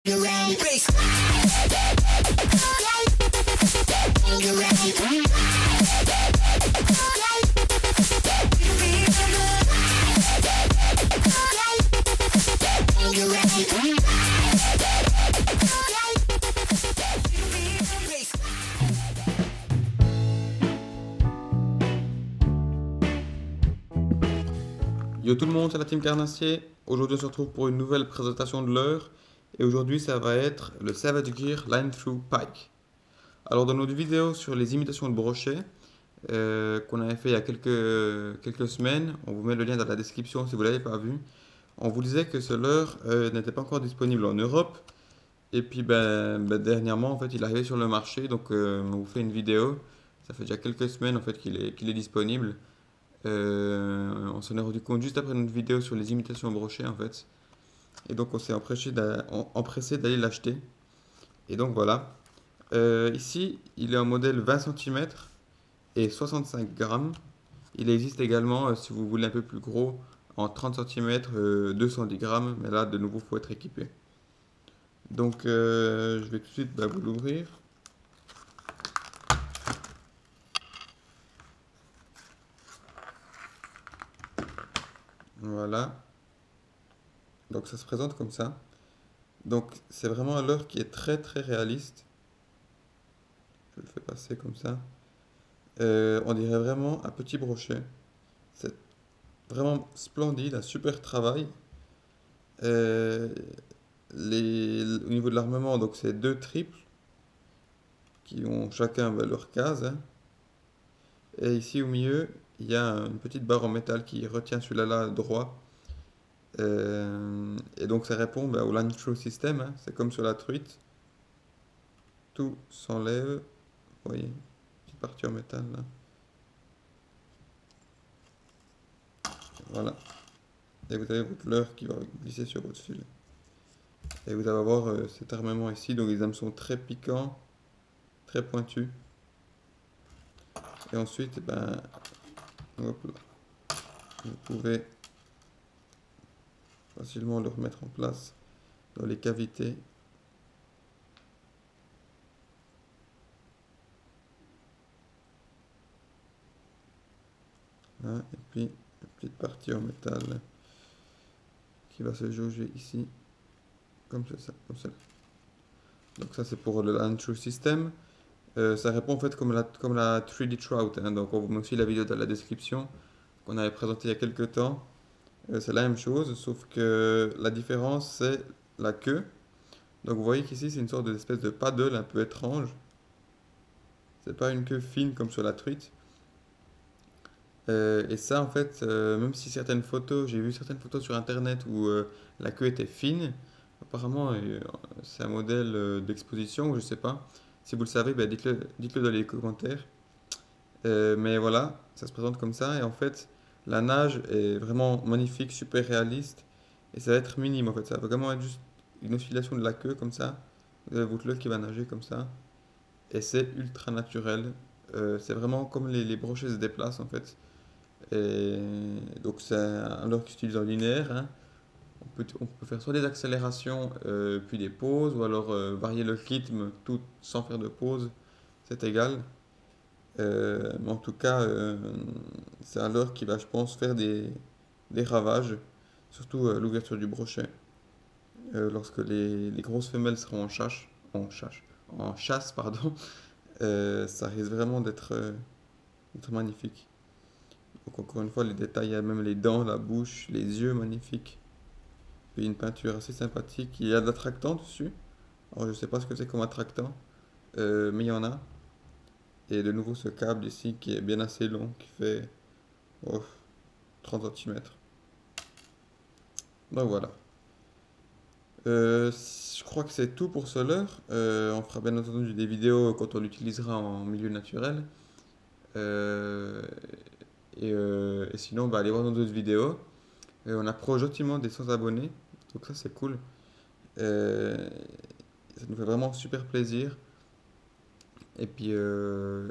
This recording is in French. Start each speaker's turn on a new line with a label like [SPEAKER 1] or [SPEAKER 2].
[SPEAKER 1] Yo tout le monde, c'est la team Carnassier. Aujourd'hui on se retrouve pour une nouvelle présentation de l'heure. Et aujourd'hui ça va être le Savage Gear Line Through Pike. Alors dans notre vidéo sur les imitations de brochets, qu'on avait fait il y a quelques semaines, on vous met le lien dans la description si vous ne l'avez pas vu. On vous disait que ce leurre n'était pas encore disponible en Europe. Et puis dernièrement en fait il est arrivé sur le marché, donc on vous fait une vidéo. Ça fait déjà quelques semaines en fait qu'il est disponible. On s'en est rendu compte juste après notre vidéo sur les imitations brochées en fait. Et donc on s'est empressé d'aller l'acheter. Et donc voilà. Ici, il est en modèle 20 cm et 65 grammes. Il existe également, si vous voulez un peu plus gros, en 30 cm, 210 grammes. Mais là, de nouveau, il faut être équipé. Donc je vais tout de suite vous l'ouvrir. Voilà. Donc ça se présente comme ça. Donc c'est vraiment un leurre qui est très très réaliste. Je le fais passer comme ça. On dirait vraiment un petit brochet. C'est vraiment splendide, un super travail. Euh, au niveau de l'armement, donc c'est deux triples qui ont chacun leur case, hein. Et ici au milieu, il y a une petite barre en métal qui retient celui-là là, droit. Et donc ça répond au line through system, hein. C'est comme sur la truite. Tout s'enlève. Vous voyez, petite partie en métal là. Voilà. Et vous avez votre leurre qui va glisser sur votre fil. Et vous allez avoir cet armement ici. Donc les hameçons très piquants, très pointus. Et ensuite, hop là, vous pouvez facilement le remettre en place dans les cavités. Là, et puis une petite partie en métal qui va se jauger ici, comme ça, comme ça. Donc ça c'est pour le line through system. Ça répond en fait comme la 3D Trout, hein. Donc on vous met aussi la vidéo dans la description qu'on avait présentée il y a quelques temps. C'est la même chose, sauf que la différence c'est la queue. Donc vous voyez qu'ici c'est une sorte d'espèce de paddle un peu étrange. C'est pas une queue fine comme sur la truite. Et ça en fait, même si j'ai vu certaines photos sur internet où la queue était fine, apparemment c'est un modèle d'exposition ou je sais pas. Si vous le savez, dites-le dans les commentaires. Mais voilà, ça se présente comme ça. Et en fait, la nage est vraiment magnifique, super réaliste. Et ça va être minime en fait. Ça va vraiment être juste une oscillation de la queue comme ça. Vous avez votre leurre qui va nager comme ça. Et c'est ultra naturel. C'est vraiment comme les brochets se déplacent en fait. Et donc c'est un leurre qui s'utilise en linéaire, hein. On peut faire soit des accélérations, puis des pauses, ou alors varier le rythme tout sans faire de pause. C'est égal. Mais en tout cas, c'est un leurre qui va, je pense, faire des ravages, surtout l'ouverture du brochet. Lorsque les grosses femelles seront en chasse, pardon, ça risque vraiment d'être magnifique. Donc encore une fois, les détails, il y a même les dents, la bouche, les yeux magnifiques. Puis une peinture assez sympathique. Il y a de l'attractant dessus. Alors je sais pas ce que c'est comme attractant, mais il y en a. Et de nouveau ce câble ici qui est bien assez long, qui fait 30 cm. Donc voilà. Je crois que c'est tout pour ce leurre. On fera bien entendu des vidéos quand on l'utilisera en milieu naturel. Euh, et sinon, allez voir nos autres vidéos. On approche gentiment des 100 abonnés. Donc ça, c'est cool. Euh, Ça nous fait vraiment super plaisir. Et puis ouais,